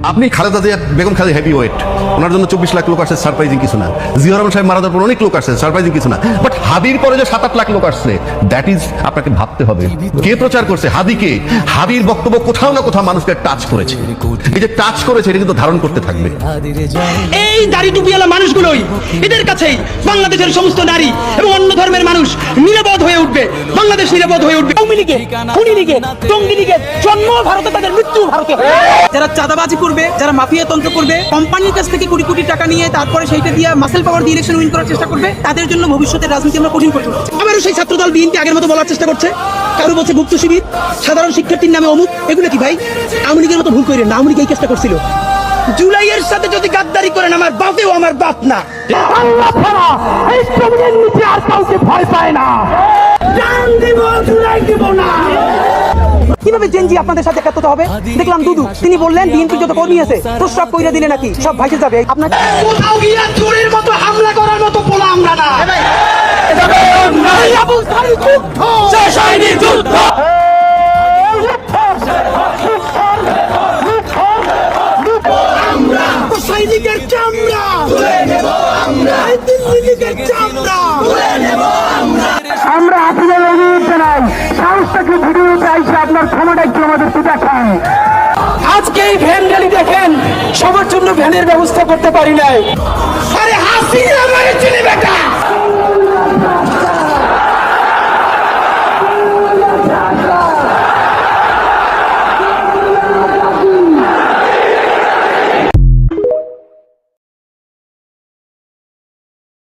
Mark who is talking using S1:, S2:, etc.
S1: আপনি Khaleda Zia Begum Khaleda heavy weight, ওনার জন্য 24 লাখ লোক আসছে, সারপ্রাইজিং কিছু না। জিয়া রহমান সাহেব মারা যাওয়ার পর অনেক লোক আসছে, সারপ্রাইজিং কিছু না। বাট হাবির পরে যে 7-8 লাখ লোক আসছে, দ্যাট ইজ আপনাকে ভাবতে হবে কে প্রচার করছে। হাবিকে, হাবির বক্তব্য কোথাও না কোথাও মানুষকে টাচ করেছে। এই যে টাচ করেছে এটা কিন্তু ধারণ করতে থাকবে।
S2: এই দাড়ি টুপিওয়ালা মানুষগুলোই এদের কাছেই বাংলাদেশের সমস্ত নারী এবং অন্য ধর্মের মানুষ নিরাপদ হয়ে উঠবে, বাংলাদেশ নিরাপদ হয়ে উঠবে। আওয়ামী লীগের, খুনি লীগের, টঙ্গী লীগের জন্ম ভারতে, তাদের মৃত্যু ভারতে। যারা চাঁদাবাজি করবে, যারা মাফিয়া তন্ত্র করবে, কোম্পানির কাছ থেকে কোটি কোটি টাকা নিয়ে তারপরে সেইটা দিয়ে মাসেল পাওয়ার দিয়ে ইলেকশন উইন করার চেষ্টা করবে, তাদের জন্য ভবিষ্যতের রাজনীতি আমরা কঠিন করতে হচ্ছে। আবারও সেই ছাত্রদল বিএনপি আগের মতো বলার চেষ্টা করছে, কারো বলছে গুপ্ত শিবির, সাধারণ শিক্ষার্থীর নামে অমুক। এগুলো কি ভাই? আওয়ামী লীগের মতো ভুল করেন না, আওয়ামী লীগ এই চেষ্টা করছিল। জুলাইয়ের সাথে যদি গাদ্দারি করেন, আমার বাপেও আমার বাপ না। আল্লাহ ছাড়া এই জমিনের নিচে আর কাউকে ভয় পায় না। জান দিব, জুলাই দিব না। কিভাবে জেনজি আপনাদের সাথে একাত্মত হবে? দেখলাম দুদু, তিনি বললেন বিএনপির যত কর্মী আছে প্রস্রাব কইরা দিলে নাকি সব ভাইসে যাবে। আপনার কোথাও গিয়া চোরের মতো হামলা করার মতো পোলা আমরা না। আবুল খালি যুদ্ধ শেষ হয়নি, যুদ্ধ সৈনিকের চামড়া তুলে নেব আমরা, দিল্লি লীগের চামড়া তুলে নেব আমরা। আমরা আসলে লড়তে নাই, সাহসটাকে ভিডিওতে আইসে আপনার ক্ষমতা একটু আমাদের দেখান। আজকে এই ভ্যান র্যালি দেখেন, সবার জন্য ভ্যানের ব্যবস্থা করতে পারি নাই। আরে হাসিনা মারে চিনি বেটা।